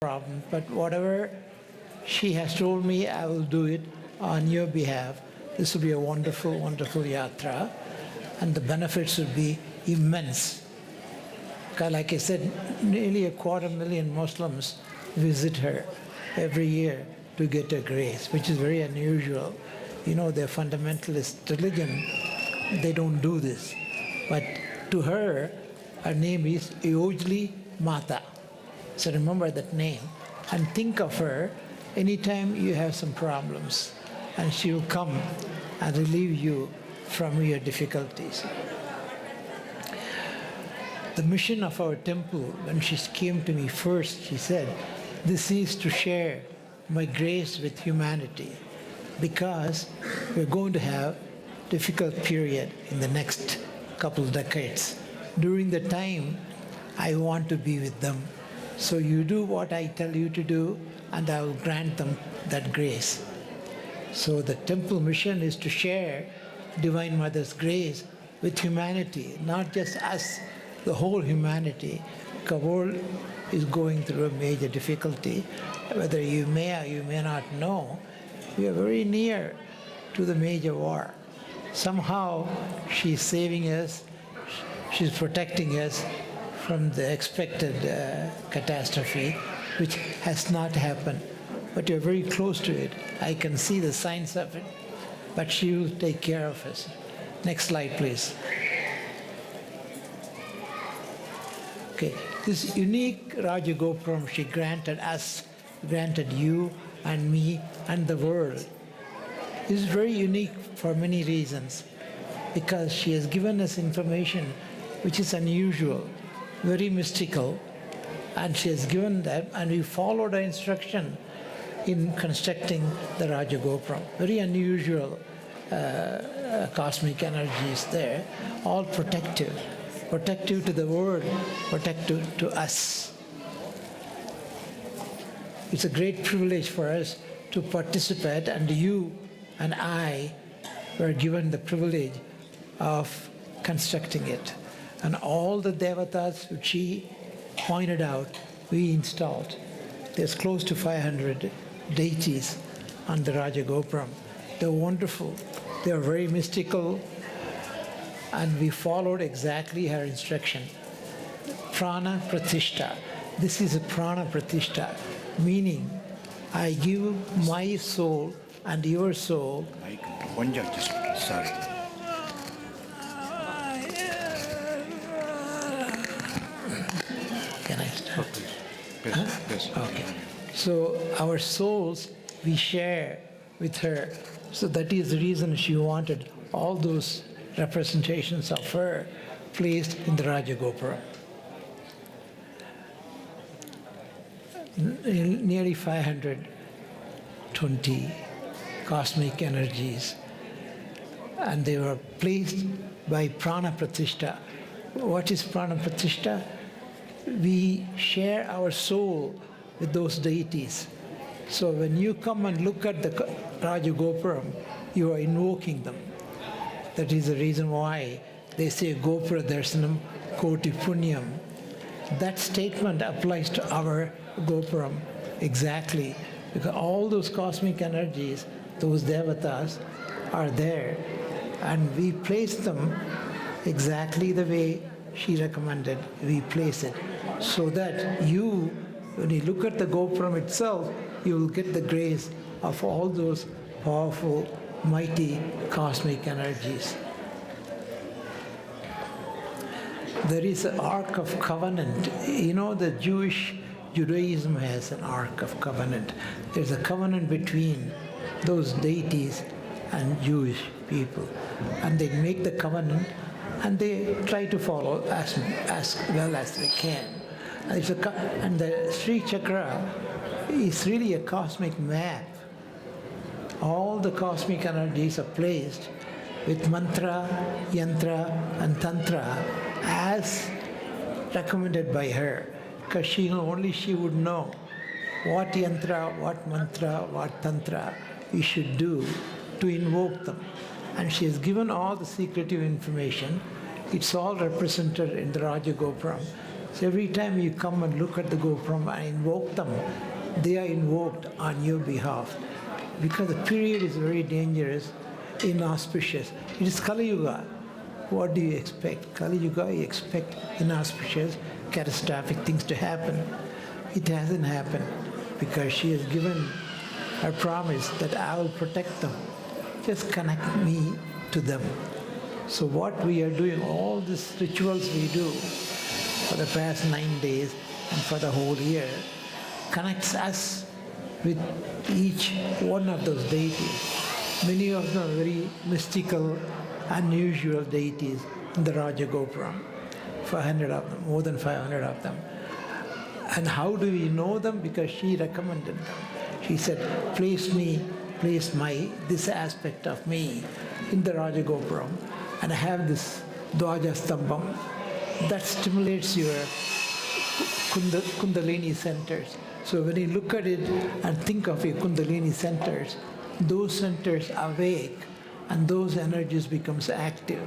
problem, but whatever she has told me, I will do it on your behalf. This will be a wonderful, wonderful yatra, and the benefits will be immense. Like I said, nearly 250,000 Muslims visit her every year to get her grace, which is very unusual. You know, their fundamentalist religion, they don't do this. But to her, her name is Yojli Mata. So remember that name and think of her anytime you have some problems, and she will come and relieve you from your difficulties. The mission of our temple, when she came to me first, she said, this is to share my grace with humanity, because we're going to have difficult period in the next couple decades. During the time, I want to be with them. So you do what I tell you to do, and I will grant them that grace. So the temple mission is to share Divine Mother's grace with humanity, not just us, the whole humanity. The world is going through a major difficulty. Whether you may or you may not know, we are very near to the major war. Somehow she's saving us, she's protecting us from the expected catastrophe, which has not happened. But you're very close to it. I can see the signs of it, but she will take care of us. Next slide, please. Okay, this unique Rajagopuram she granted us, granted you and me and the world. This is very unique for many reasons, because she has given us information which is unusual, very mystical, and she has given that, and we followed her instruction in constructing the Rajagopuram. Very unusual cosmic energies there, all protective to the world, protective to us. It's a great privilege for us to participate, and you and I were given the privilege of constructing it. And all the devatas which she pointed out, we installed. There's close to 500 deities on the Rajagopuram. They're wonderful. They're very mystical, and we followed exactly her instruction. Prana Pratishta. This is a Prana Pratishta, meaning I give my soul and your soul. Sorry. Can I start? Yes. Okay. So our souls we share with her. So that is the reason she wanted all those representations of her placed in the Rajagopuram. Nearly 520 cosmic energies, and they were placed by Prana Pratishta. What is Prana Pratishta? We share our soul with those deities. So when you come and look at the Rajagopuram, you are invoking them. That is the reason why they say Gopura Darshanam Koti Punyam. That statement applies to our Gopuram exactly, because all those cosmic energies, those devatas, are there, and we place them exactly the way she recommended we place it, so that you, when you look at the Gopuram itself, you will get the grace of all those powerful, mighty cosmic energies. There is an Ark of Covenant. You know, the Judaism has an Ark of Covenant. There's a covenant between those deities and Jewish people. And they make the covenant and they try to follow as well as they can. And the Sri Chakra is really a cosmic map. All the cosmic energies are placed with mantra, yantra, and tantra as recommended by her, because she would know what yantra, what mantra, what tantra we should do to invoke them. And she has given all the secretive information. It's all represented in the Rajagopuram. So every time you come and look at the GoPro and invoke them, they are invoked on your behalf. Because the period is very dangerous, inauspicious. It is Kali Yuga. What do you expect? Kali Yuga, you expect inauspicious, catastrophic things to happen. It hasn't happened because she has given her promise that I will protect them. Just connect me to them. So what we are doing, all these rituals we do for the past 9 days and for the whole year, connects us with each one of those deities. Many of them are very mystical, unusual deities in the Rajagopuram. 500 of them, more than 500 of them. And how do we know them? Because she recommended them. She said, place this aspect of me in the Rajagopuram and have this Dwaja Stambham that stimulates your Kundalini centers. So when you look at it and think of your Kundalini centers, those centers awake and those energies becomes active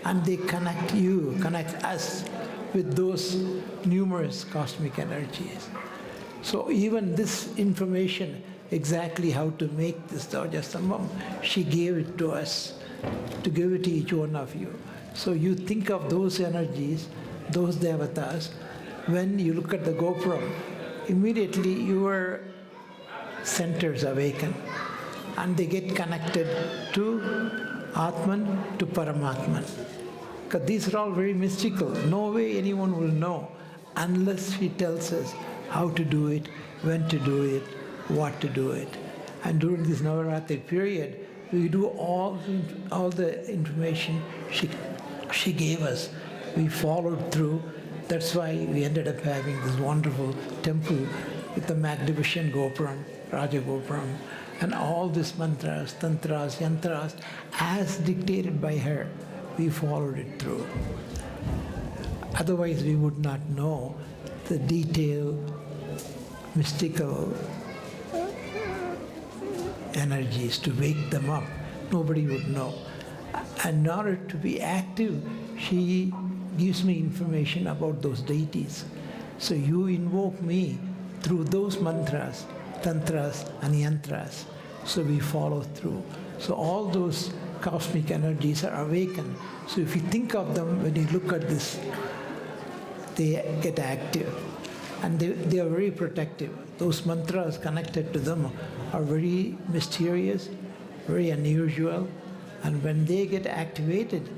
and they connect you, connect us with those numerous cosmic energies. So even this information, exactly how to make this Dvajastambham, she gave it to us, to give it to each one of you. So you think of those energies, those devatas, when you look at the Gopuram, immediately your centers awaken and they get connected to Atman, to Paramatman. Because these are all very mystical. No way anyone will know unless he tells us how to do it, when to do it, what to do it. And during this Navarathi period, we do all the information she gave us. We followed through. That's why we ended up having this wonderful temple with the magnificent Gopuram, Raja Gopuram, and all these mantras, tantras, yantras, as dictated by her. We followed it through. Otherwise, we would not know the detailed, mystical energies to wake them up. Nobody would know. And in order to be active, she gives me information about those deities. So you invoke me through those mantras, tantras, and yantras. So we follow through. So all those cosmic energies are awakened. So if you think of them, when you look at this, they get active. And they are very protective. Those mantras connected to them are very mysterious, very unusual. And when they get activated,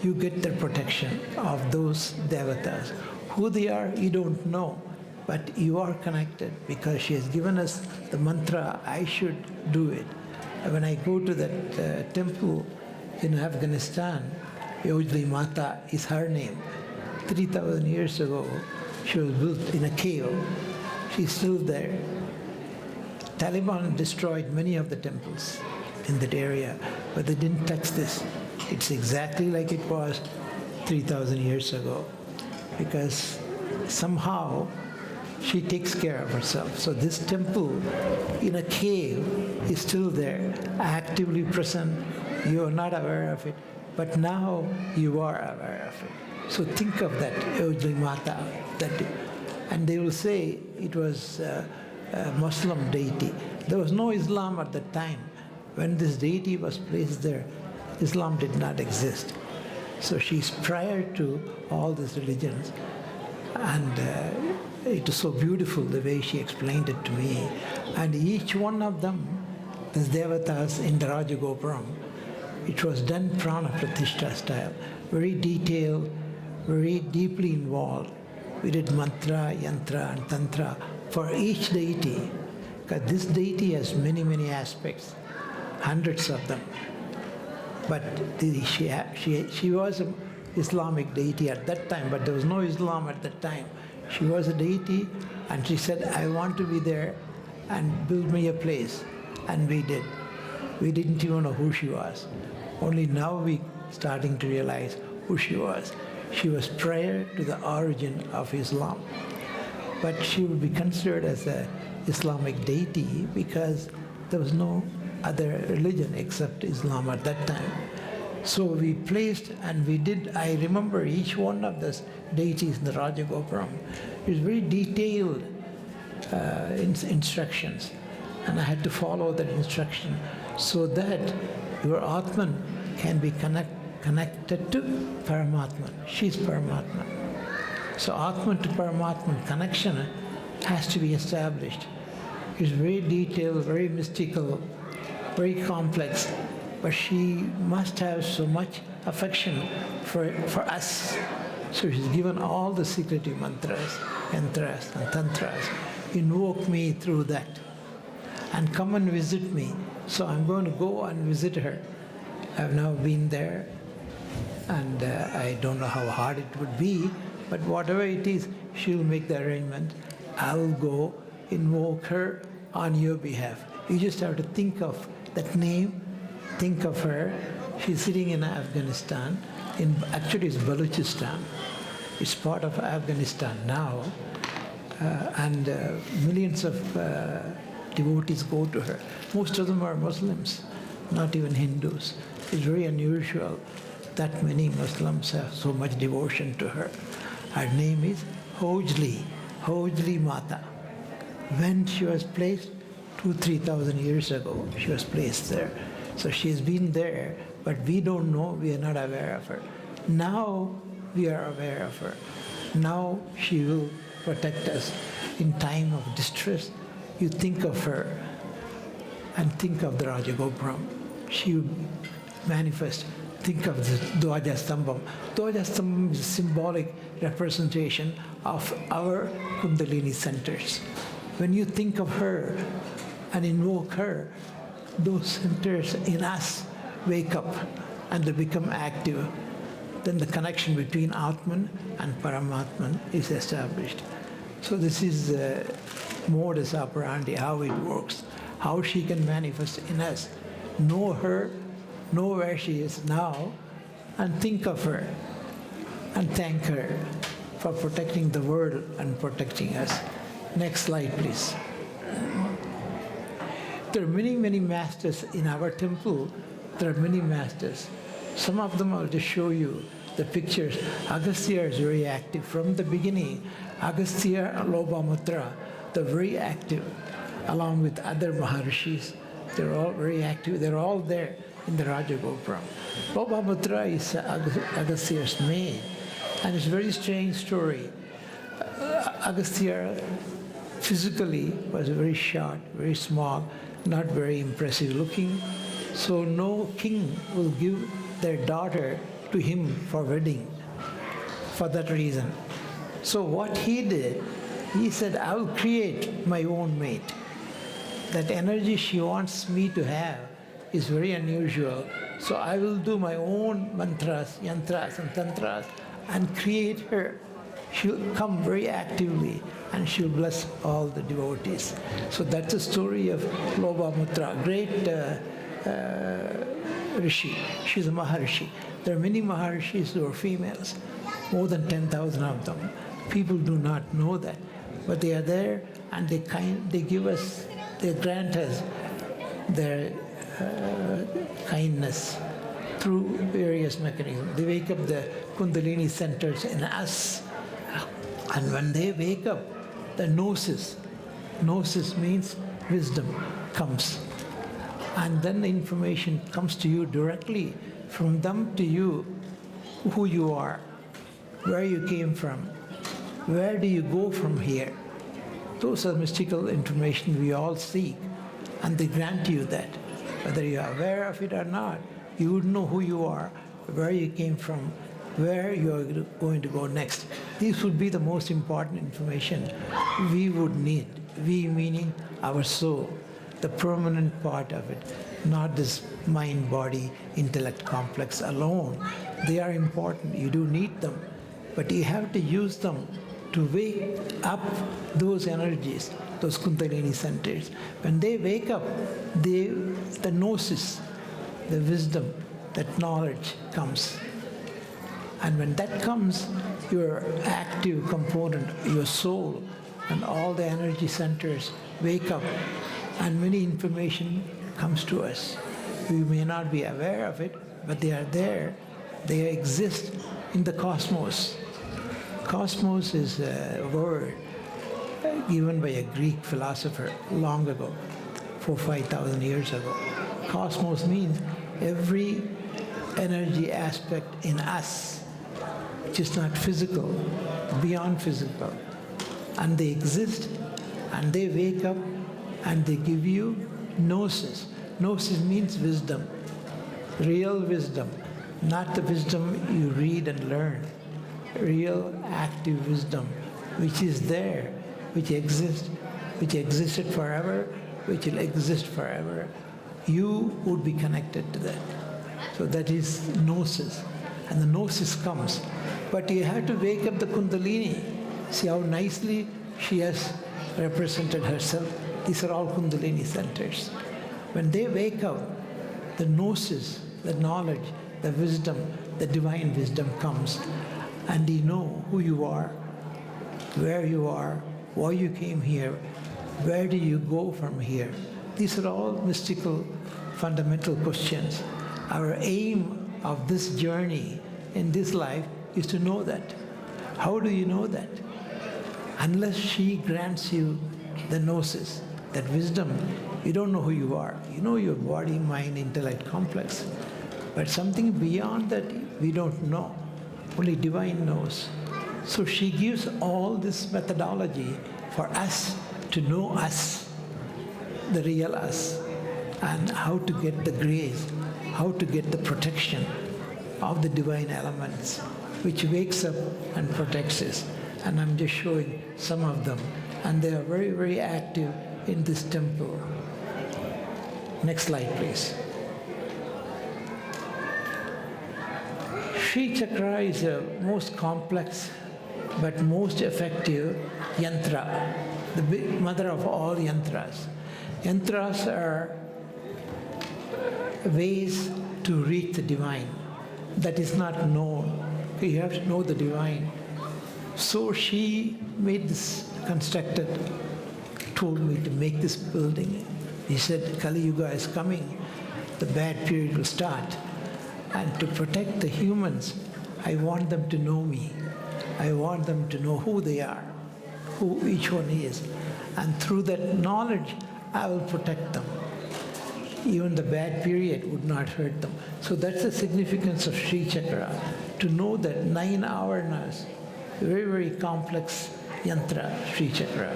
you get the protection of those devatas. Who they are, you don't know. But you are connected because she has given us the mantra, I should do it. And when I go to that temple in Afghanistan, Yojli Mata is her name. 3,000 years ago, she was built in a cave. She's still there. Taliban destroyed many of the temples in that area, but they didn't touch this. It's exactly like it was 3,000 years ago, because somehow she takes care of herself. So this temple in a cave is still there, actively present. You are not aware of it, but now you are aware of it. So think of that, Yojli Mata, and they will say it was a Muslim deity. There was no Islam at that time. When this deity was placed there, Islam did not exist. So she's prior to all these religions. And it is so beautiful the way she explained it to me. And each one of them, these devatas in the Rajagopuram, it was done prana pratishtha style, very detailed, very deeply involved. We did mantra, yantra, and tantra for each deity, because this deity has many, many aspects, hundreds of them. But she was an Islamic deity at that time, but there was no Islam at that time. She was a deity, and she said, I want to be there and build me a place. And we did. We didn't even know who she was. Only now we starting to realize who she was. She was prior to the origin of Islam. But she would be considered as an Islamic deity because there was no other religion except Islam at that time. So we placed and we did, I remember each one of those deities in the Rajagopuram. It was very detailed instructions. And I had to follow that instruction so that your Atman can be connected to Paramatman. She's Paramatman. So Atman to Paramatman connection has to be established. It's very detailed, very mystical, very complex, but she must have so much affection for us. So she's given all the secretive mantras, yantras, and tantras. Invoke me through that and come and visit me. So I'm going to go and visit her. I've now been there, and I don't know how hard it would be, but whatever it is, she'll make the arrangement. I'll go invoke her on your behalf. You just have to think of that name, think of her. She's sitting in Afghanistan. Actually, it's Balochistan. It's part of Afghanistan now, and millions of devotees go to her. Most of them are Muslims, not even Hindus. It's very unusual that many Muslims have so much devotion to her. Her name is Hojli Mata. When she was placed, 2,000-3,000 years ago, she was placed there. So she's been there, but we don't know, we are not aware of her. Now we are aware of her. Now she will protect us in time of distress. You think of her and think of the Rajagopuram. She will manifest. Think of the Dwaja Stambham. Dwaja Stambham is a symbolic representation of our Kundalini centers. When you think of her and invoke her, those centers in us wake up and they become active. Then the connection between Atman and Paramatman is established. So this is modus operandi, how it works, how she can manifest in us. Know her, know where she is now, and think of her, and thank her for protecting the world and protecting us. Next slide, please. There are many, many masters in our temple. There are many masters. Some of them I'll just show you the pictures. Agastya is very active from the beginning. Agastya and Lobamudra, they're very active, along with other Maharishis. They're all very active. They're all there in the Rajagopuram. Lobamudra is Agastya's maid, and it's a very strange story. Agastya physically was very short, very small, not very impressive looking. So no king will give their daughter to him for wedding for that reason. So what he did, he said, I will create my own mate. That energy she wants me to have is very unusual. So I will do my own mantras, yantras, and tantras and create her. She'll come very actively and she'll bless all the devotees. So that's the story of Lobamudra, great Rishi. She's a Maharishi. There are many Maharishis who are females, more than 10,000 of them. People do not know that, but they are there, and they give us, they grant us their kindness through various mechanisms. They wake up the Kundalini centers in us, and when they wake up, the gnosis means wisdom, comes. And then the information comes to you directly, from them to you, who you are, where you came from, where do you go from here. Those are mystical information we all seek, and they grant you that. Whether you are aware of it or not, you would know who you are, where you came from, where you are going to go next. This would be the most important information we would need. We meaning our soul, the permanent part of it, not this mind, body, intellect complex alone. They are important. You do need them, but you have to use them to wake up those energies, those Kundalini centers. When they wake up, the gnosis, the wisdom, that knowledge comes. And when that comes, your active component, your soul, and all the energy centers wake up, and many information comes to us. We may not be aware of it, but they are there. They exist in the cosmos. Cosmos is a word given by a Greek philosopher long ago, 5,000 years ago. Cosmos means every energy aspect in us, which is not physical, beyond physical. And they exist, and they wake up, and they give you gnosis. Gnosis means wisdom, real wisdom, not the wisdom you read and learn. Real active wisdom, which is there, which exists, which existed forever, which will exist forever. You would be connected to that. So that is gnosis. And the gnosis comes. But you have to wake up the Kundalini. See how nicely she has represented herself. These are all Kundalini centers. When they wake up, the gnosis, the knowledge, the wisdom, the divine wisdom comes. And you know who you are, where you are, why you came here, where do you go from here. These are all mystical, fundamental questions. Our aim of this journey in this life is to know that. How do you know that? Unless she grants you the gnosis, that wisdom, you don't know who you are. You know your body, mind, intellect complex. But something beyond that, we don't know. Only divine knows. So she gives all this methodology for us to know us, the real us, and how to get the grace, how to get the protection of the divine elements, which wakes up and protects us. And I'm just showing some of them. And they are very, very active in this temple. Next slide, please. Sri Chakra is the most complex but most effective yantra, the mother of all yantras. Yantras are ways to reach the divine that is not known. You have to know the divine. So she made this, constructed, told me to make this building. He said, Kali Yuga is coming, the bad period will start. And to protect the humans, I want them to know me. I want them to know who they are, who each one is. And through that knowledge, I will protect them. Even the bad period would not hurt them. So that's the significance of Sri Chakra, to know that 9 avarnas, very, very complex yantra, Sri Chakra.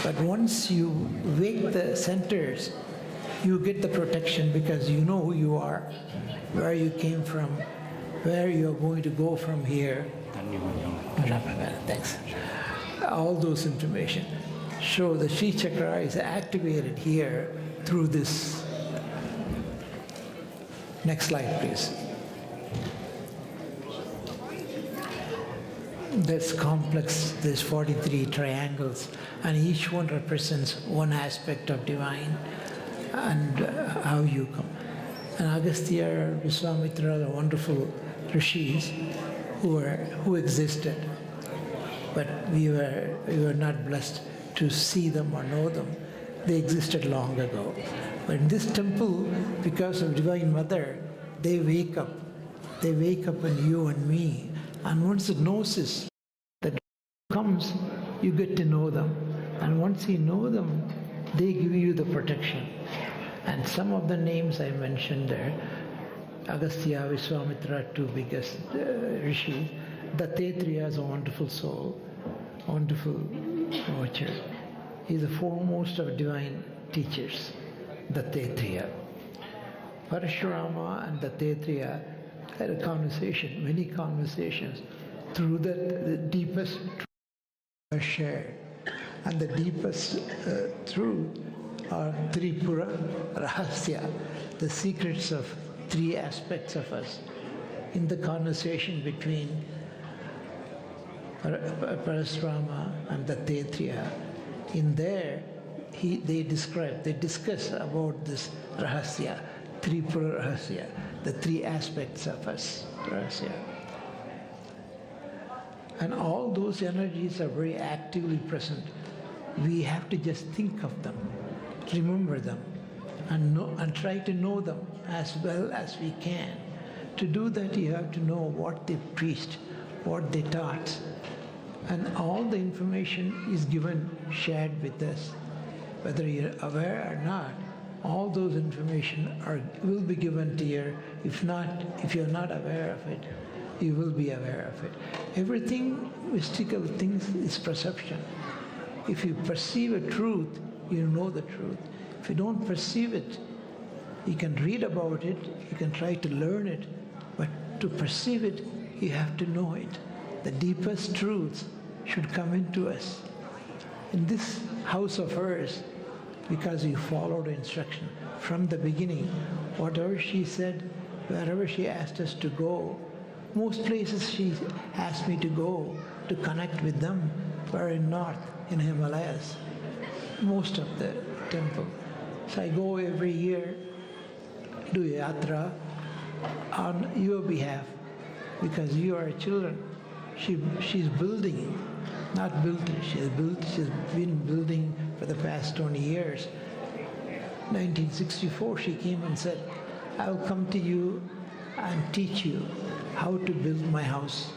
But once you wake the centers, you get the protection because you know who you are, where you came from, where you are going to go from here. Thanks. All those information. So the Sri Chakra is activated here through this. Next slide, please. There's complex, there's 43 triangles, and each one represents one aspect of divine and how you come. And Agastya, Vishwamitra, the wonderful rishis who existed, but we were not blessed to see them or know them. They existed long ago. But in this temple, because of Divine Mother, they wake up. They wake up in you and me. And once the gnosis that comes, you get to know them. And once you know them, they give you the protection. And some of the names I mentioned there, Agastya, Vishwamitra, two biggest rishis. Dattatreya is a wonderful soul, wonderful watcher. He's the foremost of divine teachers, Dattatreya. Parashurama and Dattatreya had a conversation, many conversations, through the deepest truth are shared. And the deepest truth are Tripura Rahasya, the secrets of 3 aspects of us. In the conversation between Parashurama and Dattatreya, in there they discuss about this Rahasya, Tripura Rahasya, the 3 aspects of us, Rahasya. And all those energies are very actively present. We have to just think of them, remember them, and try to know them as well as we can. To do that, you have to know what they preached, what they taught. And all the information is given, shared with us. Whether you're aware or not, all those information will be given to you. If you're not aware of it, you will be aware of it. Everything, mystical things, is perception. If you perceive a truth, you know the truth. If you don't perceive it, you can read about it, you can try to learn it, but to perceive it, you have to know it. The deepest truths should come into us. In this house of hers, because you followed the instruction from the beginning, whatever she said, wherever she asked us to go, most places she asked me to go to connect with them were in north, in Himalayas, most of the temple. So I go every year, do yatra on your behalf, because you are children. She's building, not built, she's been building for the past 20 years. 1964 she came and said, I will come to you and teach you how to build my house.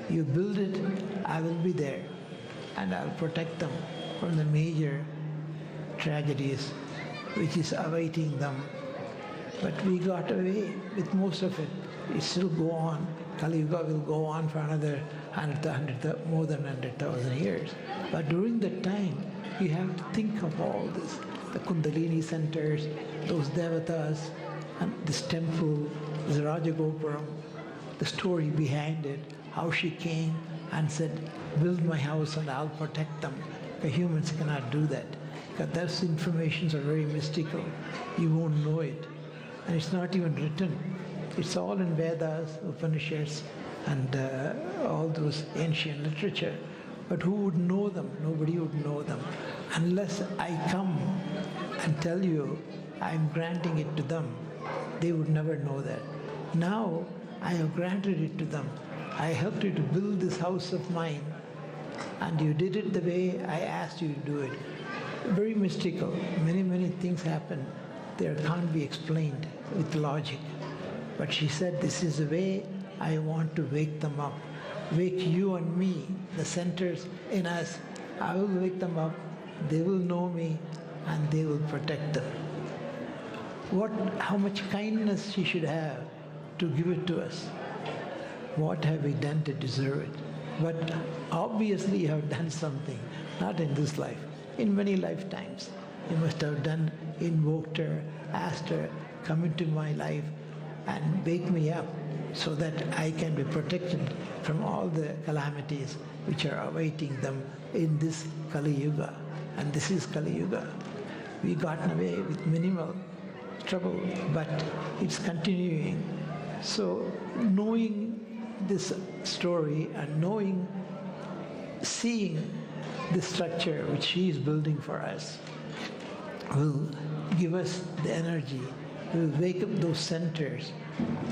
You build it, I will be there, and I'll protect them from the major tragedies which is awaiting them. But we got away with most of it. It still go on. Kali Yuga will go on for another more than 100,000 years. But during that time, you have to think of all this, the Kundalini centers, those devatas, and this temple, this Rajagopuram, the story behind it, how she came and said, build my house and I'll protect them. The humans cannot do that, because those informations are very mystical. You won't know it. And it's not even written. It's all in Vedas, Upanishads, and all those ancient literature. But who would know them? Nobody would know them. Unless I come and tell you I'm granting it to them, they would never know that. Now I have granted it to them. I helped you to build this house of mine, and you did it the way I asked you to do it. Very mystical. Many, many things happen. They can't be explained with logic. But she said, this is the way I want to wake them up. Wake you and me, the centers in us. I will wake them up. They will know me, and they will protect them. How much kindness she should have to give it to us. What have we done to deserve it? But obviously you have done something, not in this life, in many lifetimes. You must have done, invoked her, asked her, come into my life and wake me up so that I can be protected from all the calamities which are awaiting them in this Kali Yuga. And this is Kali Yuga. We gotten away with minimal trouble, but it's continuing. So knowing this story and seeing the structure which she is building for us will give us the energy, will wake up those centers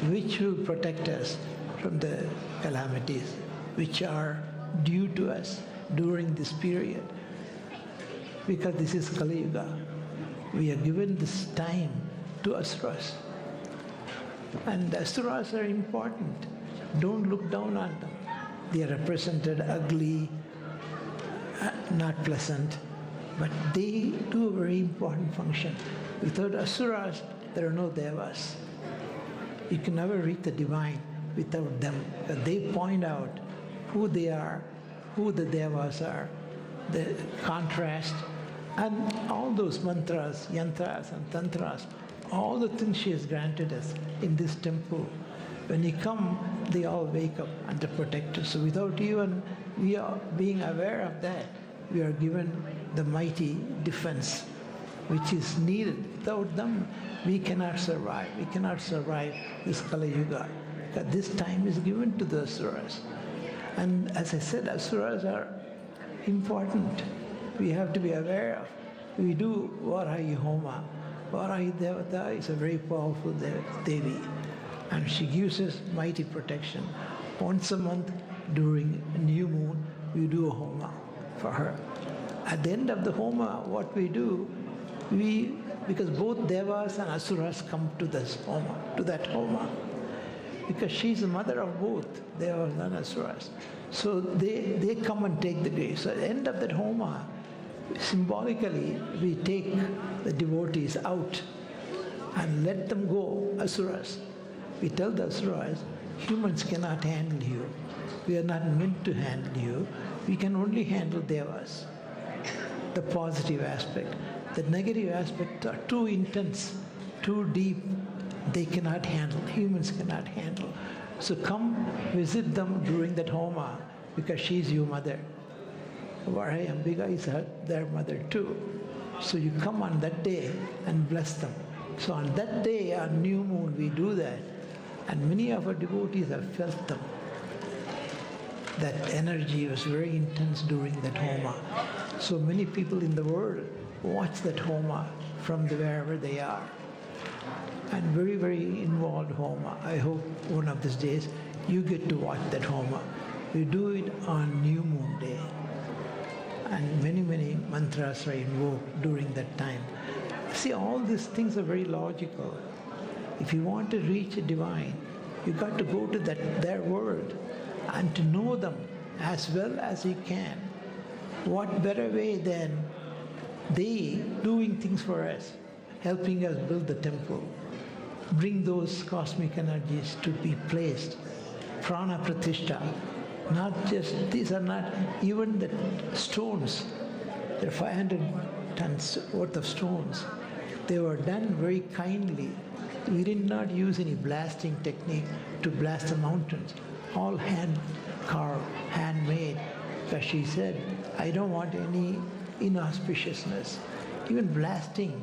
which will protect us from the calamities which are due to us during this period. Because this is Kali Yuga. We are given this time to Asuras. And the Asuras are important. Don't look down on them. They are represented ugly, not pleasant, but they do a very important function. Without Asuras, there are no Devas. You can never reach the divine without them. They point out who they are, who the Devas are, the contrast, and all those mantras, yantras, and tantras, all the things she has granted us in this temple. When you come, they all wake up and they protect us. So without even we are being aware of that, we are given the mighty defense which is needed. Without them, we cannot survive. We cannot survive this Kali Yuga. Because this time is given to the Asuras. And as I said, Asuras are important. We have to be aware of. We do Varahi Homa. Varahi Devata is a very powerful Devi. And she gives us mighty protection. Once a month during new moon, we do a Homa for her. At the end of the Homa, what we do, because both Devas and Asuras come to this Homa, to that Homa. because she's the mother of both Devas and Asuras. So they come and take the grace. So at the end of that Homa, symbolically, we take the devotees out and let them go, Asuras. We tell the Asuras, humans cannot handle you. We are not meant to handle you. We can only handle Devas. The positive aspect. The negative aspects are too intense, too deep. They cannot handle, humans cannot handle. So come visit them during that Homa because she's your mother. Varai Ambika is their mother too. So you come on that day and bless them. So on that day, on new moon, we do that. And many of our devotees have felt them. That energy was very intense during that Homa. So many people in the world watch that Homa from wherever they are. And very, very involved Homa. I hope one of these days you get to watch that Homa. We do it on new moon day. And many, many mantras are invoked during that time. See, all these things are very logical. If you want to reach a divine, you got to go to their world and to know them as well as you can. What better way than they doing things for us, helping us build the temple, bring those cosmic energies to be placed. Prana Pratishta. Not just, these are not even the stones. There are 500 tons worth of stones. They were done very kindly. We did not use any blasting technique to blast the mountains. All hand carved, handmade. Because she said, I don't want any inauspiciousness. Even blasting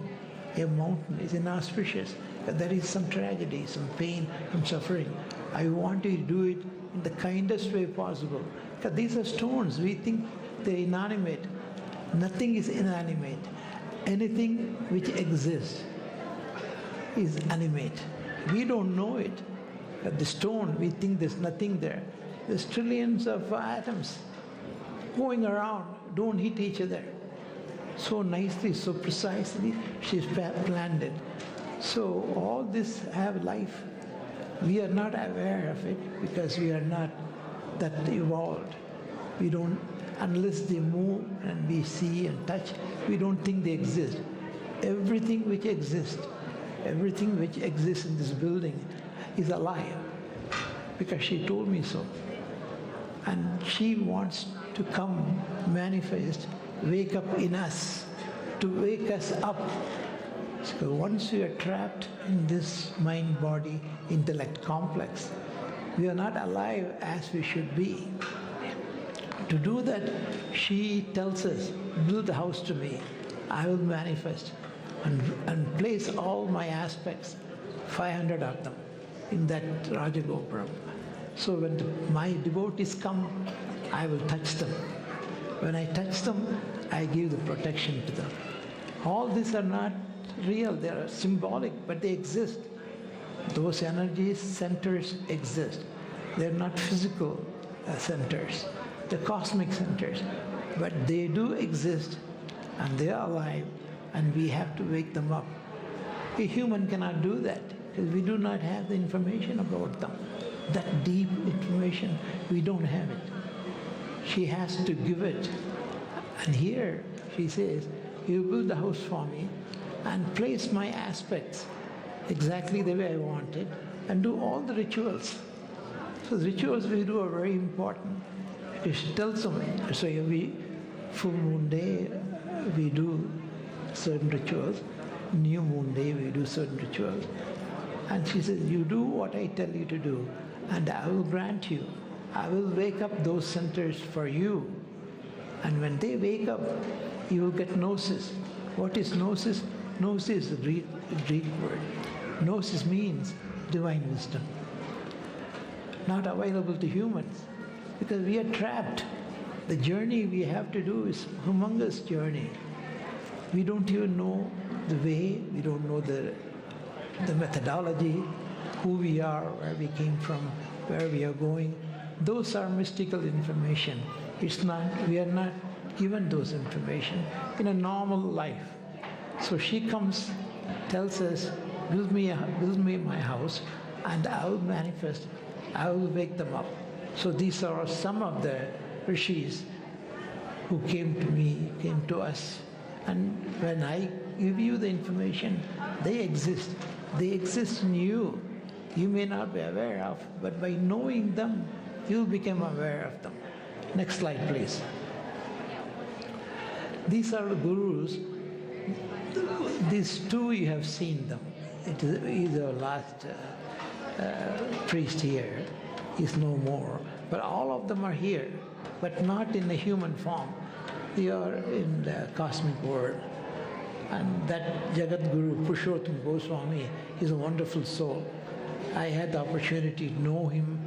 a mountain is inauspicious. There is some tragedy, some pain, some suffering. I want you to do it in the kindest way possible. Because these are stones. We think they're inanimate. Nothing is inanimate. Anything which exists is animate. We don't know it. But the stone, we think there's nothing there. There's trillions of atoms going around, don't hit each other. So nicely, so precisely, she's planned it. So all this have life. We are not aware of it because we are not that evolved. We don't, unless they move and we see and touch, we don't think they exist. Everything which exists in this building is alive because she told me so. And she wants to come manifest, wake up in us, to wake us up. So once we are trapped in this mind-body intellect complex, we are not alive as we should be. To do that, she tells us, build the house to me. I will manifest and place all my aspects, 500 of them, in that Rajagopuram. So when my devotees come, I will touch them. When I touch them, I give the protection to them. All these are not real, they are symbolic, but they exist. Those energies, centers exist. They're not physical centers, they're cosmic centers. But they do exist, and they are alive, and we have to wake them up. A human cannot do that, because we do not have the information about them. That deep information, we don't have it. She has to give it. And here she says, you build the house for me and place my aspects exactly the way I want it and do all the rituals. So the rituals we do are very important. She tells them, so every full moon day we do certain rituals, new moon day we do certain rituals. And she says, you do what I tell you to do and I will grant you. I will wake up those centers for you. And when they wake up, you will get gnosis. What is gnosis? Gnosis is a Greek word. Gnosis means divine wisdom. Not available to humans because we are trapped. The journey we have to do is a humongous journey. We don't even know the way, we don't know the methodology, who we are, where we came from, where we are going. Those are mystical information. We are not given those information in a normal life. So she comes, tells us, build me my house, and I will manifest, I will wake them up. So these are some of the rishis who came to me, came to us. And when I give you the information, they exist. They exist in you. You may not be aware of, but by knowing them, you become aware of them. Next slide, please. These are the gurus. These two, you have seen them. It is our last priest here. He's no more. But all of them are here, but not in a human form. They are in the cosmic world. And that Jagat Guru, Purushottam Goswami, is a wonderful soul. I had the opportunity to know him,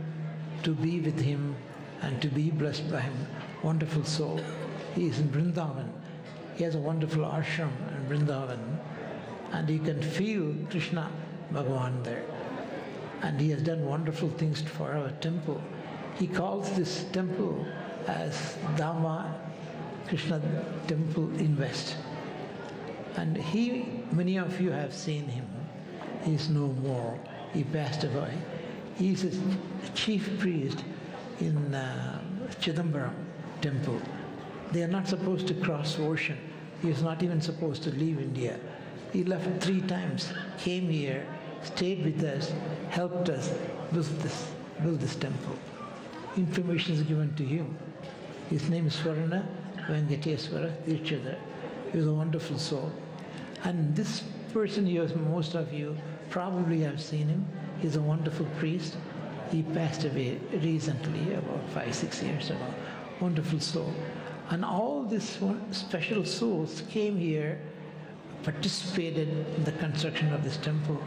to be with him, and to be blessed by him. Wonderful soul. He is in Vrindavan. He has a wonderful ashram in Vrindavan. And you can feel Krishna Bhagavan there. And he has done wonderful things for our temple. He calls this temple as Dhamma Krishna Temple in West. And many of you have seen him. He is no more. He passed away. He is a chief priest in Chidambaram temple. They are not supposed to cross ocean. He is not even supposed to leave India. He left 3 times, came here, stayed with us, helped us build this temple. Information is given to him. His name is Swarana Venkateswara Tirchadar. He was a wonderful soul. And this person, most of you probably have seen him. He's a wonderful priest. He passed away recently, about 5-6 years ago. Wonderful soul. And all these special souls came here, participated in the construction of this temple.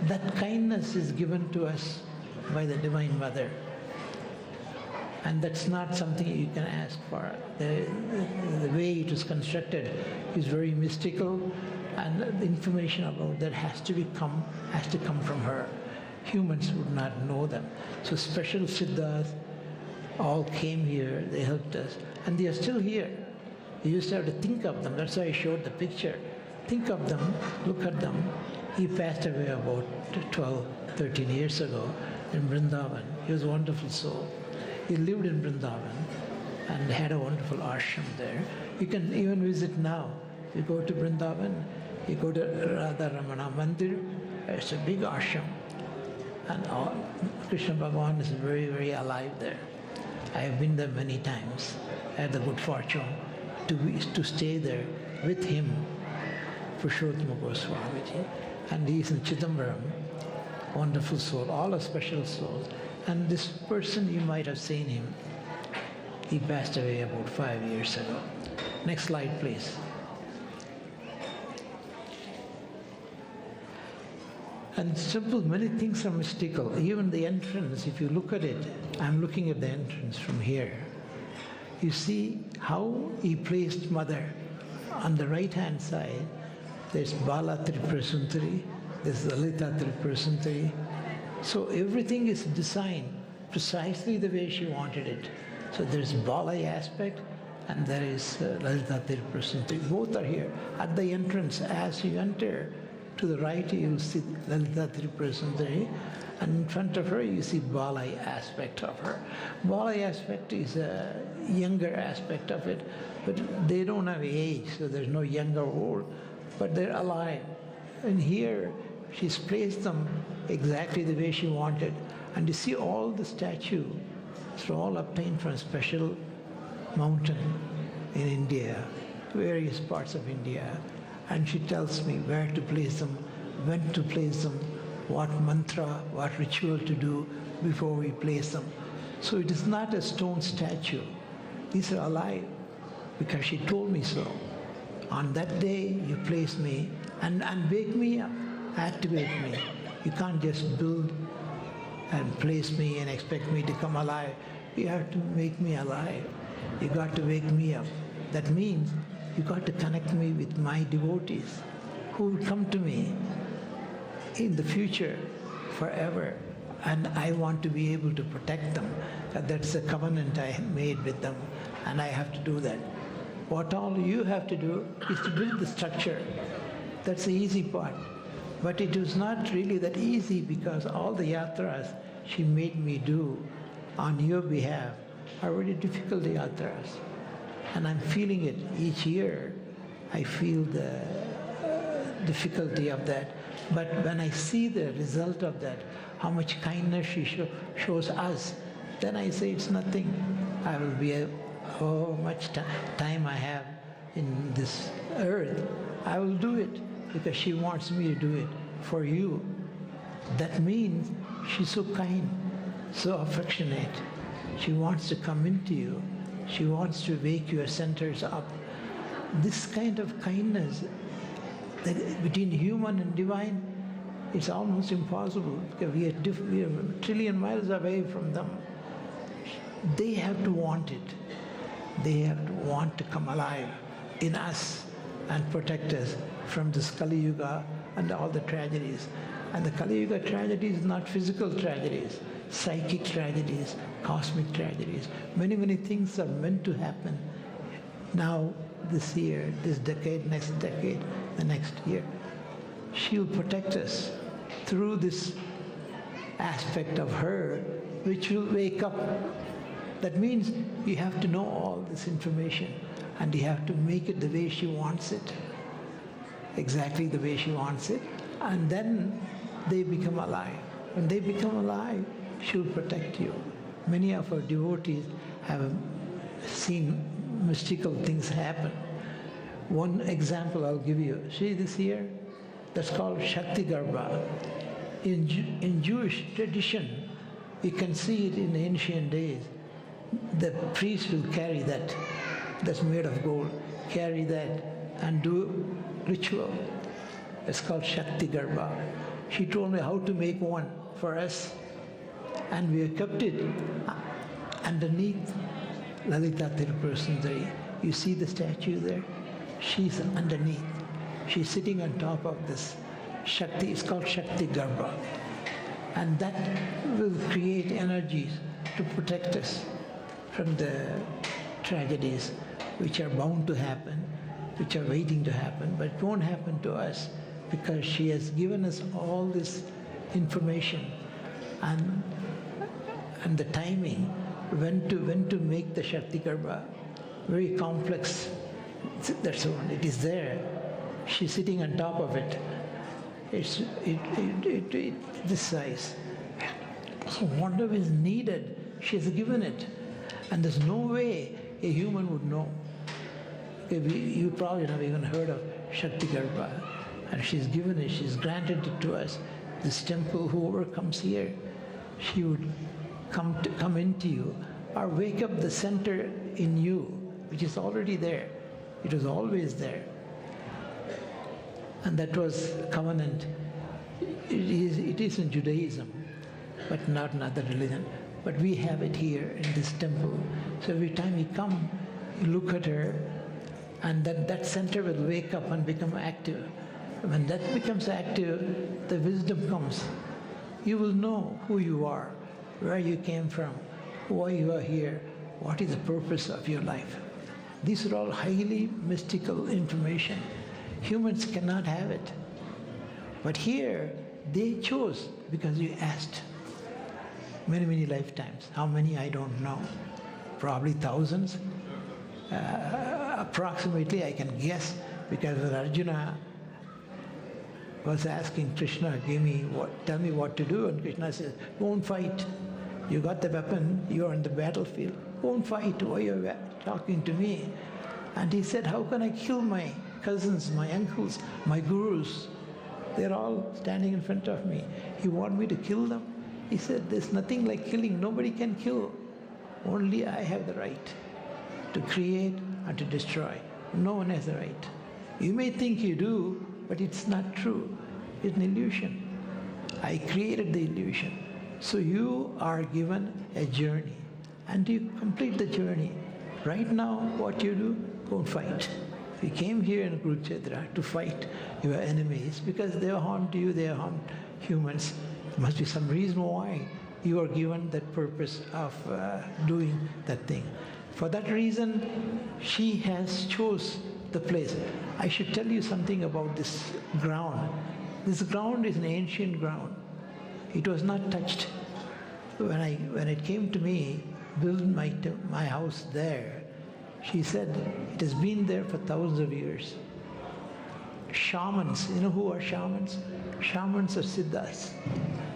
That kindness is given to us by the Divine Mother. And that's not something you can ask for. The way it is constructed is very mystical, and the information about that has to come from her. Humans would not know them. So special Siddhas all came here, they helped us, and they are still here. You used to have to think of them. That's why I showed the picture. Think of them, look at them. He passed away about 12, 13 years ago in Vrindavan. He was a wonderful soul. He lived in Vrindavan and had a wonderful ashram there. You can even visit now. You go to Vrindavan, you go to Radha Ramana Mandir, it's a big ashram. And Krishna Bhagavan is very, very alive there. I have been there many times. I had the good fortune to stay there with him, Purushottam Goswamiji. And he is in Chidambaram, wonderful soul, all are special souls. And this person, you might have seen him. He passed away about 5 years ago. Next slide, please. And simple, many things are mystical. Even the entrance, if you look at it, I'm looking at the entrance from here. You see how he placed Mother. On the right-hand side, there's Bala Tripura Sundari, there's Lalita Tripura Sundari. So everything is designed precisely the way she wanted it. So there's Bala aspect and there is Lalita Tripura Sundari. Both are here. At the entrance, as you enter, to the right you will see Lalita Tripura Sundari, and in front of her you see Bala aspect of her. Bala aspect is a younger aspect of it, but they don't have age, so there's no young or old, but they're alive. And here she's placed them exactly the way she wanted. And you see all the statues, it's all obtained from a special mountain in India, various parts of India. And she tells me where to place them, when to place them, what mantra, what ritual to do before we place them. So it is not a stone statue. These are alive because she told me so. On that day you place me and wake me up, activate me. You can't just build and place me and expect me to come alive. You have to make me alive. You got to wake me up. That means you got to connect me with my devotees who will come to me in the future forever. And I want to be able to protect them. That's a covenant I made with them, and I have to do that. What all you have to do is to build the structure. That's the easy part. But it was not really that easy because all the yatras she made me do on your behalf are very difficult yatras. And I'm feeling it each year. I feel the difficulty of that. But when I see the result of that, how much kindness she shows us, then I say it's nothing. I will be how much time I have in this earth, I will do it because she wants me to do it for you. That means she's so kind, so affectionate. She wants to come into you. She wants to wake your centers up. This kind of kindness between human and divine, it's almost impossible because we are a trillion miles away from them. They have to want it. They have to want to come alive in us and protect us from this Kali Yuga and all the tragedies. And the Kali Yuga tragedy is not physical tragedies, psychic tragedies, cosmic tragedies. Many, many things are meant to happen now, this year, this decade, the next year. She will protect us through this aspect of her, which will wake up. That means you have to know all this information and you have to make it the way she wants it, exactly the way she wants it, and then they become alive. When they become alive, she will protect you. Many of our devotees have seen mystical things happen. One example I'll give you. See this here? That's called Shakti Garbha. In Jewish tradition, you can see it in ancient days. The priest will carry that's made of gold, carry that and do ritual. It's called Shakti Garbha. She told me how to make one for us, and we have kept it underneath Lalita Tirupura Sundari. You see the statue there? She's underneath. She's sitting on top of this Shakti. It's called Shakti Garbha. And that will create energies to protect us from the tragedies which are bound to happen, which are waiting to happen, but it won't happen to us because she has given us all this information and the timing, when to make the Shakti Garbha. Very complex. That's the one. It is there. She's sitting on top of it. It's this size. So whatever is needed, she has given it. And there's no way a human would know. You probably have even heard of Shakti Garbha. And she's given it, she's granted it to us. This temple, whoever comes here, she would come into you or wake up the center in you, which is already there. It was always there. And that was covenant. It is in Judaism, but not in other religion. But we have it here in this temple. So every time you come, you look at her, and that center will wake up and become active. When that becomes active, the wisdom comes. You will know who you are, where you came from, why you are here, what is the purpose of your life. These are all highly mystical information. Humans cannot have it. But here, they chose because you asked. Many, many lifetimes. How many, I don't know. Probably thousands. Approximately, I can guess, because when Arjuna was asking Krishna, tell me what to do, and Krishna says, won't fight. You got the weapon, you're in the battlefield. Won't fight, why are you talking to me? And he said, how can I kill my cousins, my uncles, my gurus? They're all standing in front of me. You want me to kill them? He said, there's nothing like killing. Nobody can kill. Only I have the right to create and to destroy. No one has the right. You may think you do, but it's not true. It's an illusion. I created the illusion. So you are given a journey, and you complete the journey. Right now, what you do, go and fight. You came here in Kurukshetra to fight your enemies because they harmed you, they harmed humans. There must be some reason why you are given that purpose of doing that thing. For that reason, she has chose the place. I should tell you something about this ground. This ground is an ancient ground. It was not touched. When it came to me, build my house there, she said, it has been there for thousands of years. Shamans, you know who are shamans? Shamans are siddhas,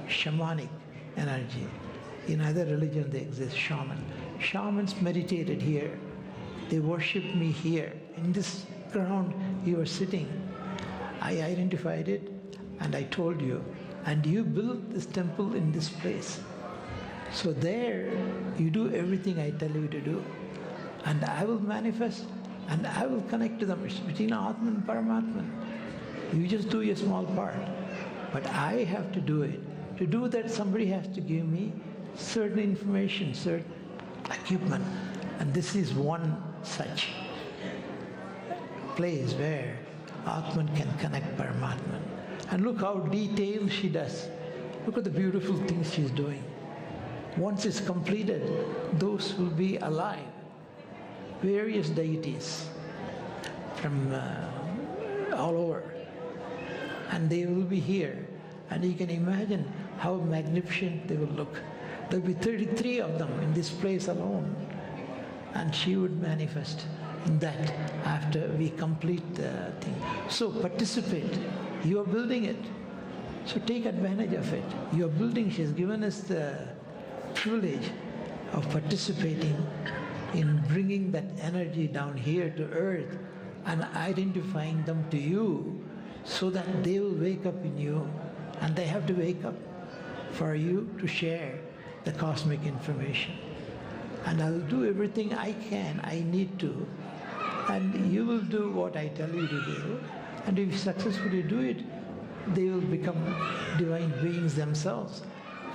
shamanic energy. In other religions they exist, Shamans meditated here. They worshipped me here. In this ground you were sitting. I identified it and I told you. And you built this temple in this place. So there you do everything I tell you to do. And I will manifest and I will connect to them. It's between Atman and Paramatman. You just do your small part. But I have to do it. To do that, somebody has to give me certain information, certain equipment. And this is one such place where Atman can connect Paramatman. And look how detailed she does. Look at the beautiful things she's doing. Once it's completed, those will be alive. Various deities from all over. And they will be here. And you can imagine how magnificent they will look. There will be 33 of them in this place alone. And she would manifest in that after we complete the thing. So participate. You are building it. So take advantage of it. You are building. She has given us the privilege of participating in bringing that energy down here to earth and identifying them to you so that they will wake up in you, and they have to wake up for you to share the cosmic information. And I will do everything I can, I need to, and you will do what I tell you to do, and if you successfully do it, they will become divine beings themselves.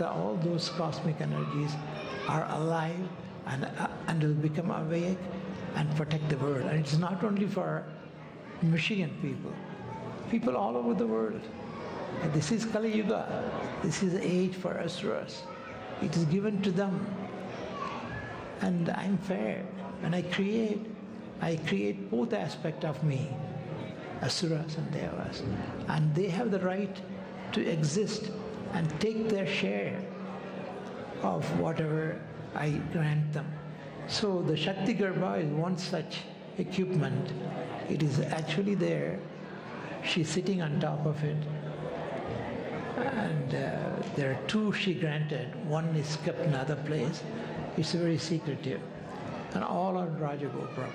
All those cosmic energies are alive and will become awake and protect the world. And it's not only for Michigan people all over the world. And this is Kali Yuga. This is the age for asuras. It is given to them. And I'm fair. When I create both aspects of me, asuras and devas. And they have the right to exist and take their share of whatever I grant them. So the Shakti Garbha is one such equipment. It is actually there. She's sitting on top of it. And there are two she granted. One is kept in another place. It's very secretive. And all on Rajagopura.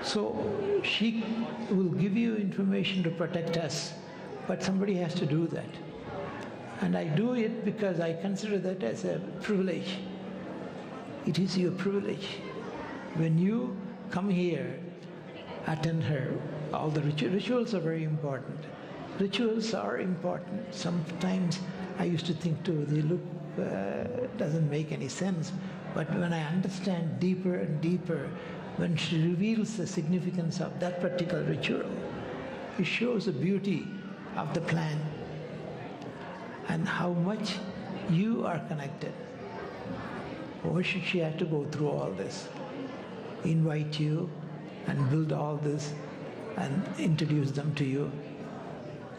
So she will give you information to protect us, but somebody has to do that. And I do it because I consider that as a privilege. It is your privilege. When you come here, attend her, all the rituals are very important. Rituals are important. Sometimes I used to think too, they look, doesn't make any sense. But when I understand deeper and deeper, when she reveals the significance of that particular ritual, it shows the beauty of the plan and how much you are connected. Why should she have to go through all this? Invite you and build all this and introduce them to you.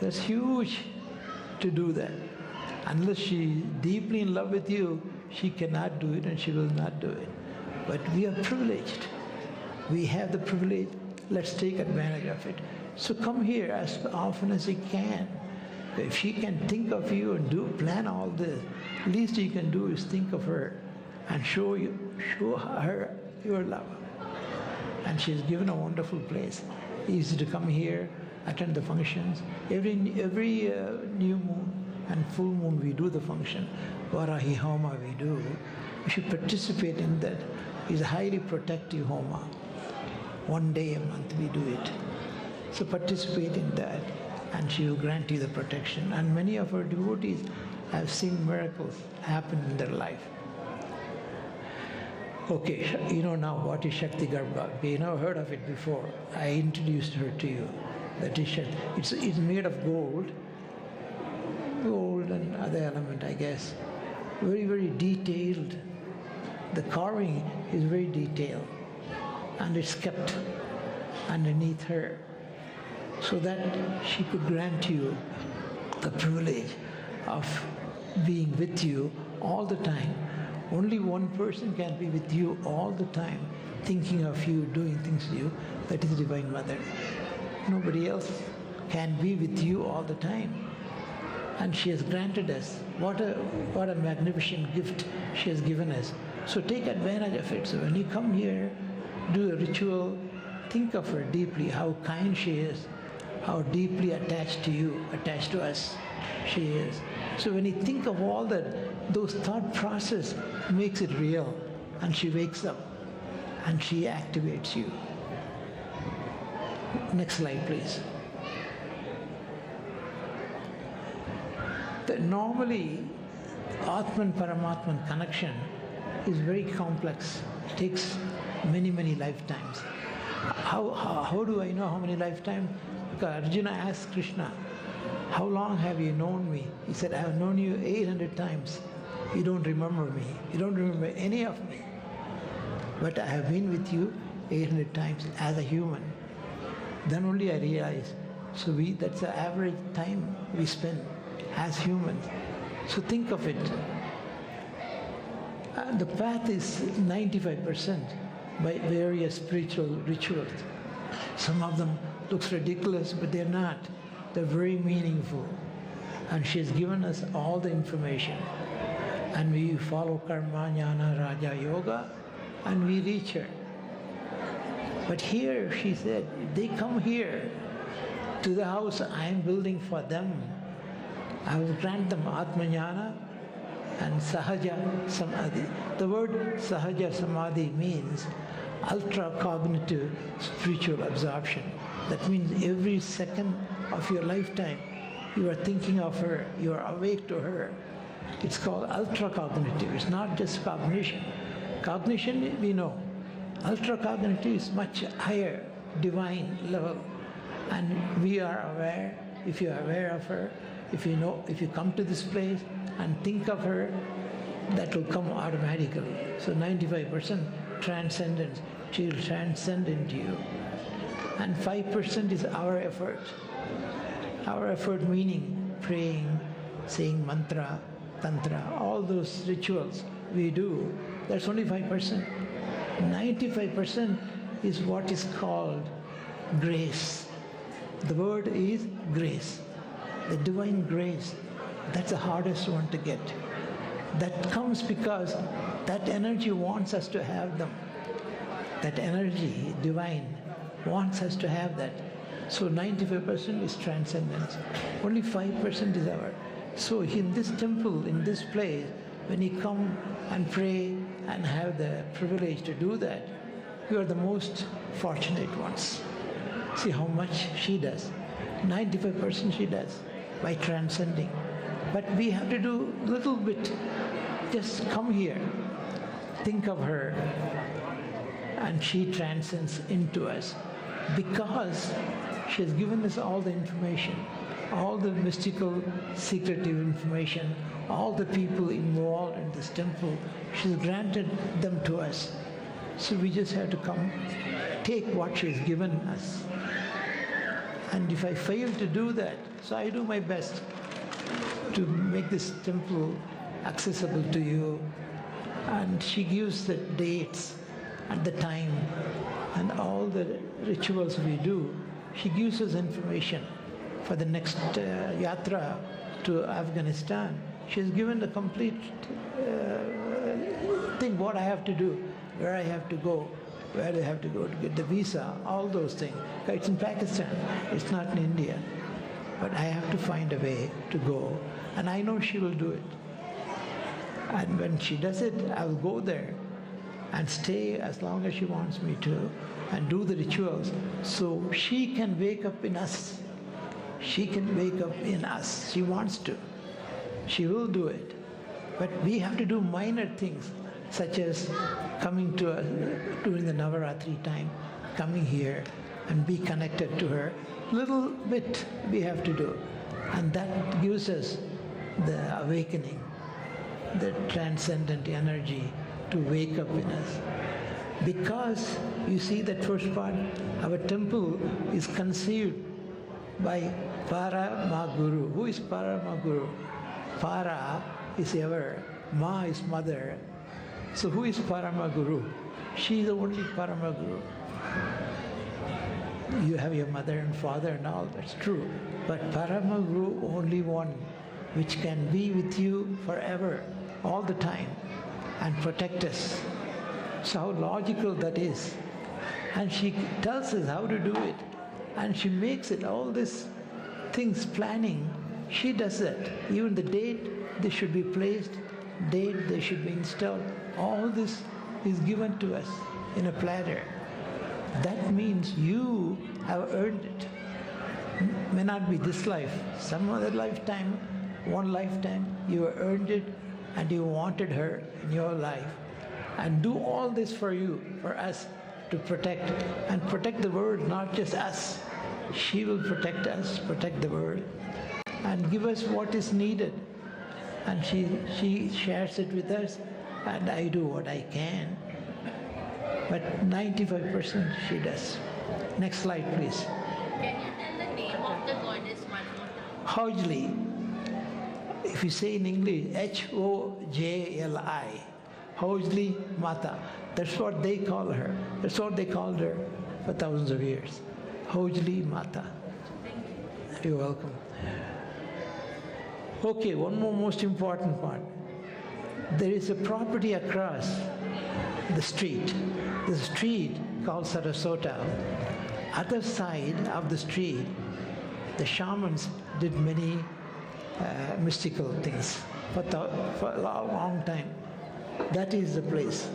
That's huge to do that. Unless she's deeply in love with you, she cannot do it and she will not do it. But we are privileged. We have the privilege. Let's take advantage of it. So come here as often as you can. If she can think of you and plan all this, least you can do is think of her and show her your love. And she's given a wonderful place. Easy to come here, attend the functions. Every new moon and full moon we do the function. Varahi Homa we do. You should participate in that. It's a highly protective Homa. One day a month we do it. So participate in that and she will grant you the protection. And many of our devotees have seen miracles happen in their life. Okay, you know now what is Shakti Garbha. You never heard of it before. I introduced her to you. That is Shakti. It's made of gold and other element, I guess. Very, very detailed. The carving is very detailed. And it's kept underneath her so that she could grant you the privilege of being with you all the time. Only one person can be with you all the time, thinking of you, doing things to you. That is the Divine Mother. Nobody else can be with you all the time. And she has granted us. What a magnificent gift she has given us. So take advantage of it. So when you come here, do a ritual, think of her deeply, how kind she is, how deeply attached to you, attached to us she is. So when you think of all that, those thought process makes it real, and she wakes up and she activates you. Next slide, please. Normally, Atman Paramatman connection is very complex. It takes many, many lifetimes. How do I know how many lifetimes? Because Arjuna asked Krishna, how long have you known me? He said, I have known you 800 times. You don't remember me. You don't remember any of me. But I have been with you 800 times as a human. Then only I realized, so that's the average time we spend as humans. So think of it. The path is 95% by various spiritual rituals. Some of them looks ridiculous, but they're not. They're very meaningful. And she has given us all the information. And we follow Karma, Jnana, Raja, Yoga, and we reach her. But here, she said, they come here to the house I am building for them. I will grant them Atmajnana and Sahaja Samadhi. The word Sahaja Samadhi means ultra-cognitive spiritual absorption. That means every second of your lifetime, you are thinking of her, you are awake to her. It's called ultra-cognitive. It's not just cognition. Cognition, we know. Ultra-cognitive is much higher, divine level. And we are aware, if you are aware of her, if you come to this place and think of her, that will come automatically. So 95% transcendence, she will transcend into you. And 5% is our effort. Our effort meaning praying, saying mantra, tantra, all those rituals we do, that's only 5%. 95% is what is called grace. The word is grace. The divine grace, that's the hardest one to get. That comes because that energy wants us to have them. That energy, divine, wants us to have that. So 95% is transcendence. Only 5% is our. So in this temple, in this place, when you come and pray and have the privilege to do that, you are the most fortunate ones. See how much she does. 95% she does by transcending. But we have to do a little bit. Just come here, think of her, and she transcends into us because she has given us all the information, all the mystical, secretive information, all the people involved in this temple. She's granted them to us. So we just have to come, take what she has given us. And if I fail to do that, so I do my best to make this temple accessible to you. And she gives the dates and the time and all the rituals we do. She gives us information for the next yatra to Afghanistan. She has given the complete thing, what I have to do, where I have to go, where I have to go to get the visa, all those things. It's in Pakistan, it's not in India. But I have to find a way to go, and I know she will do it. And when she does it, I will go there and stay as long as she wants me to and do the rituals so she can wake up in us. She can wake up in us. She wants to. She will do it. But we have to do minor things, such as coming to during the Navarathi time, coming here and be connected to her. Little bit we have to do. And that gives us the awakening, the transcendent energy to wake up in us. Because you see that first part, our temple is conceived by Paramaguru. Who is Paramaguru? Para is ever, Ma is mother. So who is Paramaguru? She is the only Paramaguru. You have your mother and father and all, that's true. But Paramaguru, only one, which can be with you forever, all the time, and protect us. So how logical that is. And she tells us how to do it. And she makes it, all these things, planning, she does that. Even the date they should be placed, date they should be installed, all this is given to us in a platter. That means you have earned it. May not be this life, some other lifetime, one lifetime, you have earned it and you wanted her in your life. And do all this for you, for us, to protect, and protect the world, not just us. She will protect us, protect the world, and give us what is needed. And she shares it with us, and I do what I can. But 95% she does. Next slide, please. Can you tell the name of the goddess one more time? Hojli. If you say in English, Hojli. Hojli Mata. That's what they call her. That's what they called her for thousands of years. Hojli Mata. You're welcome. Okay, one more most important part. There is a property across the street. The street called Sarasota. Other side of the street, the shamans did many mystical things for a long time. That is the place.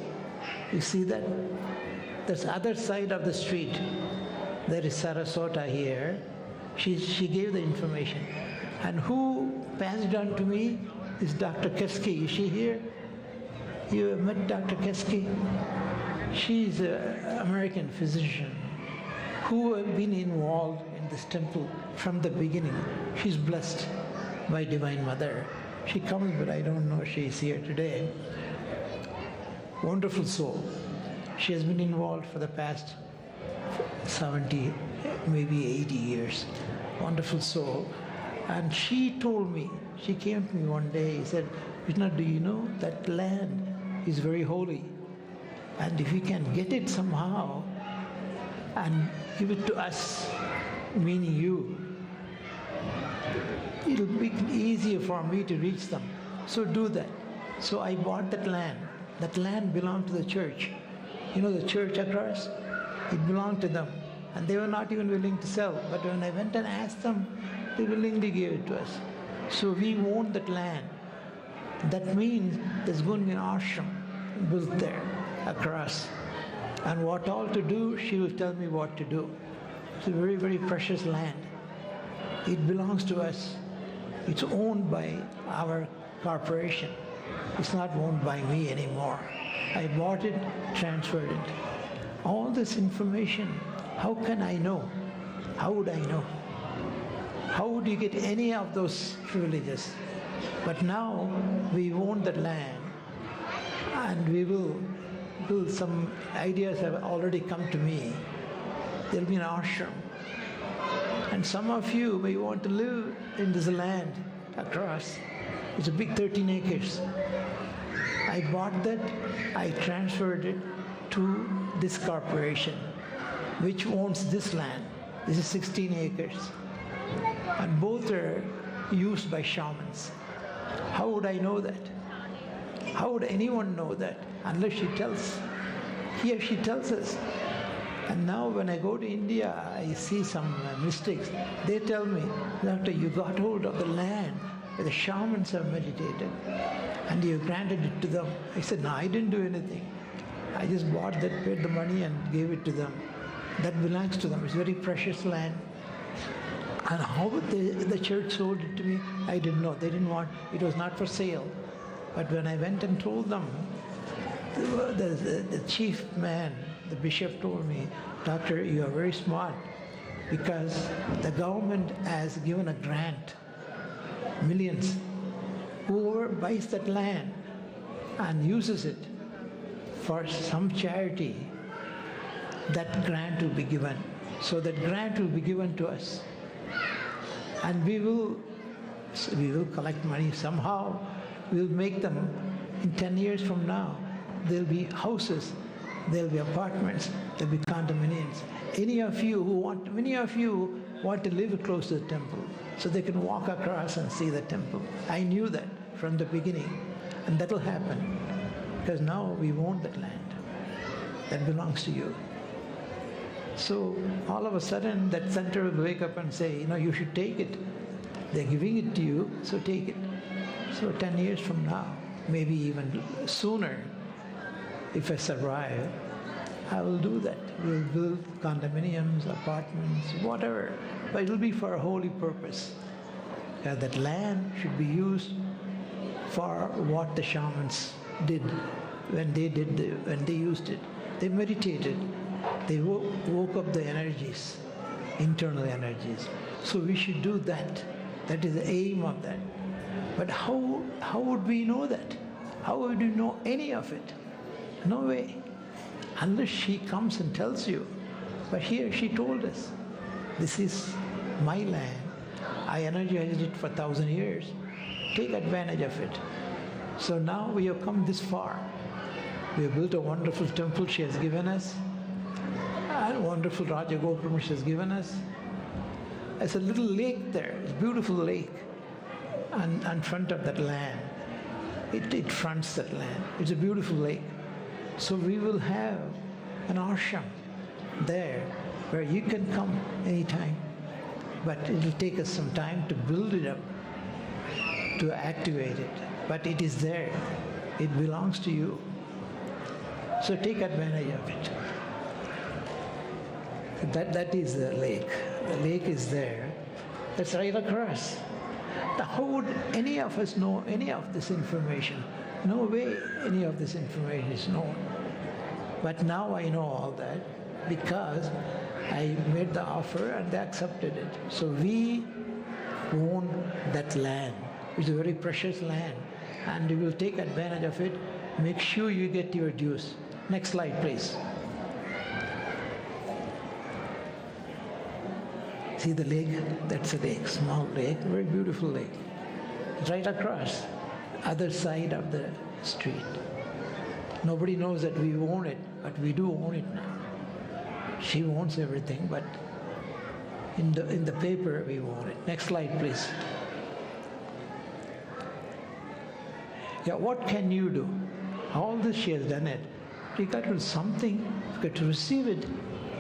You see that? That's the other side of the street. There is Sarasota here. She gave the information. And who passed it on to me is Dr. Keski. Is she here? You have met Dr. Keski? She is an American physician who have been involved in this temple from the beginning. She's blessed by Divine Mother. She comes, but I don't know she is here today. Wonderful soul. She has been involved for the past 70, maybe 80 years. Wonderful soul. And she told me, she came to me one day, she said, Krishna, do you know that land is very holy? And if you can get it somehow and give it to us, meaning you, it'll be easier for me to reach them. So do that. So I bought that land. That land belonged to the church. You know the church across? It belonged to them. And they were not even willing to sell. But when I went and asked them, they willingly gave it to us. So we own that land. That means there's going to be an ashram built there across. And what all to do, she will tell me what to do. It's a very, very precious land. It belongs to us. It's owned by our corporation. It's not owned by me anymore. I bought it, transferred it. All this information, how can I know? How would I know? How would you get any of those privileges? But now we own that land and we will build. Some ideas have already come to me. There'll be an ashram. And some of you may want to live in this land across. It's a big 13 acres. I bought that, I transferred it to this corporation, which owns this land. This is 16 acres. And both are used by shamans. How would I know that? How would anyone know that? Unless she tells. Here she tells us. And now when I go to India, I see some mystics. They tell me, Doctor, you got hold of the land where the shamans have meditated and you granted it to them. I said, no, I didn't do anything. I just bought that, paid the money and gave it to them. That belongs to them. It's very precious land. And how the church sold it to me, I didn't know. They didn't want, it was not for sale. But when I went and told them, the chief man, the bishop told me, Doctor, you are very smart because the government has given a grant, millions. Whoever buys that land and uses it for some charity, that grant will be given. So that grant will be given to us. And we will collect money somehow. We'll make them in 10 years from now. There'll be houses, there'll be apartments, there'll be condominiums. Many of you want to live close to the temple so they can walk across and see the temple. I knew that from the beginning, and that'll happen because now we own that land. That belongs to you. So all of a sudden that center will wake up and say, you should take it. They're giving it to you, so take it. So 10 years from now, maybe even sooner, if I survive, I will do that. We'll build condominiums, apartments, whatever, but it'll be for a holy purpose. That land should be used for what the shamans did when they used it. They meditated. They woke up the energies, internal energies. So we should do that. That is the aim of that. But how would we know that? How would we know any of it? No way. Unless she comes and tells you. But here she told us, this is my land. I energized it for 1,000 years. Take advantage of it. So now we have come this far. We have built a wonderful temple she has given us. And a wonderful Raja Gopuram she has given us. There's a little lake there, a beautiful lake, and in front of that land. It fronts that land. It's a beautiful lake. So we will have an ashram there where you can come anytime. But it will take us some time to build it up, to activate it. But it is there. It belongs to you. So take advantage of it. That is the lake. The lake is there. That's right across. Now, how would any of us know any of this information? No way any of this information is known. But now I know all that because I made the offer and they accepted it. So we own that land. It's a very precious land. And we will take advantage of it. Make sure you get your dues. Next slide, please. See the lake? That's a lake, small lake, very beautiful lake. Right across, other side of the street. Nobody knows that we own it, but we do own it now. She owns everything, but in the paper we own it. Next slide, please. Yeah, what can you do? All this she has done it. You got to do something. You got to receive it.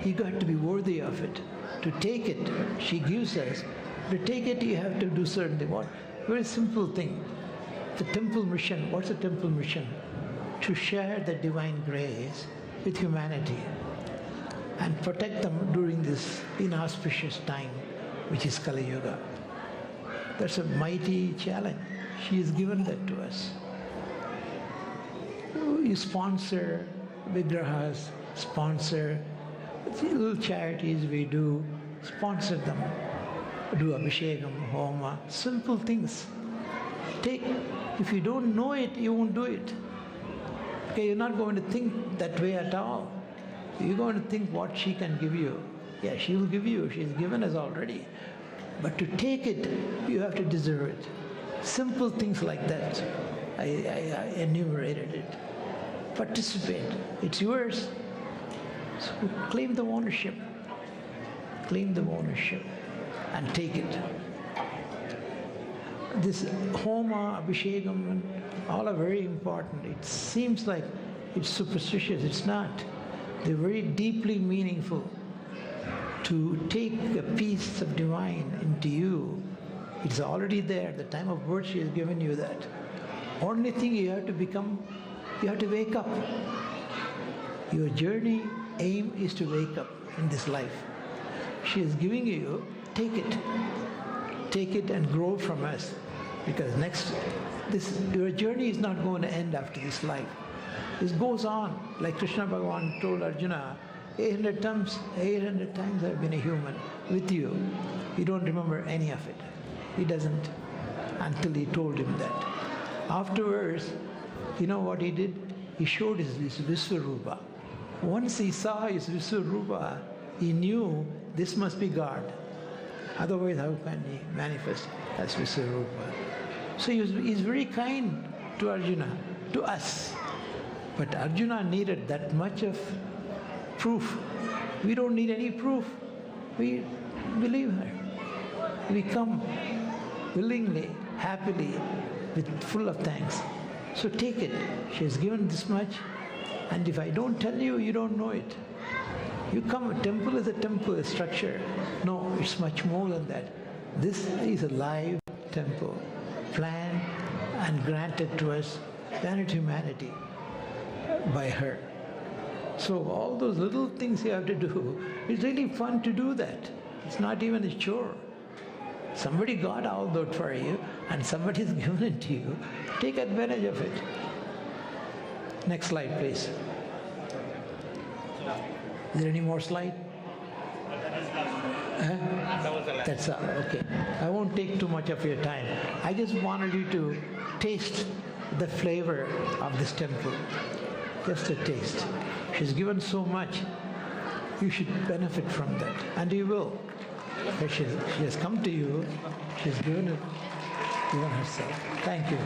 You got to be worthy of it. To take it, she gives us. To take it, you have to do certain things. What? Very simple thing. The temple mission. What's the temple mission? To share the divine grace with humanity and protect them during this inauspicious time, which is Kali Yuga. That's a mighty challenge. She has given that to us. You sponsor vigrahas, sponsor little charities we do, sponsor them, do abhishekam, homa, simple things. If you don't know it, you won't do it. Okay, you're not going to think that way at all. You're going to think what she can give you. Yeah, she will give you. She's given us already. But to take it, you have to deserve it. Simple things like that. I enumerated it. Participate. It's yours. So claim the ownership. Claim the ownership and take it. This homa, abhishekam, all are very important. It seems like it's superstitious. It's not. They're very deeply meaningful. To take a piece of divine into you, it's already there. The time of birth, she has given you that. Only thing you have to become, you have to wake up. Your journey aim is to wake up in this life. She is giving you, take it. Take it and grow from us. Because your journey is not going to end after this life. This goes on. Like Krishna Bhagavan told Arjuna, 800 times I've been a human with you. You don't remember any of it. He doesn't until he told him that. Afterwards, you know what he did? He showed his Visvarupa. Once he saw his Visvarupa, he knew this must be God. Otherwise, how can he manifest as Visurupa? So he's very kind to Arjuna, to us. But Arjuna needed that much of proof. We don't need any proof. We believe her. We come willingly, happily, with full of thanks. So take it. She has given this much, and if I don't tell you, you don't know it. You come, a temple is a temple, a structure. No, it's much more than that. This is a live temple, planned and granted to us, planet humanity, by her. So all those little things you have to do, it's really fun to do that. It's not even a chore. Somebody got all that for you, and somebody's given it to you. Take advantage of it. Next slide, please. Is there any more slide? That's all, okay. I won't take too much of your time. I just wanted you to taste the flavor of this temple. Just a taste. She's given so much. You should benefit from that. And you will. But she has come to you. She's given herself. Thank you.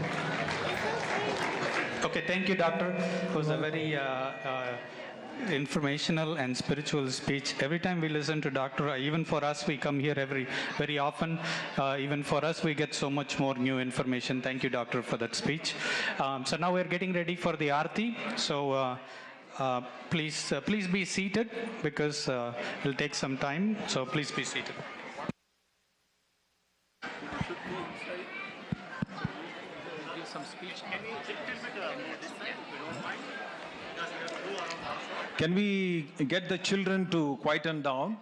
Okay, thank you, Doctor. It was a very informational and spiritual speech. Every time we listen to Doctor, even for us, we come here very often. Even for us, we get so much more new information. Thank you, Doctor, for that speech. So now we're getting ready for the Aarti. So please be seated because it'll take some time. So please be seated. Can we get the children to quieten down?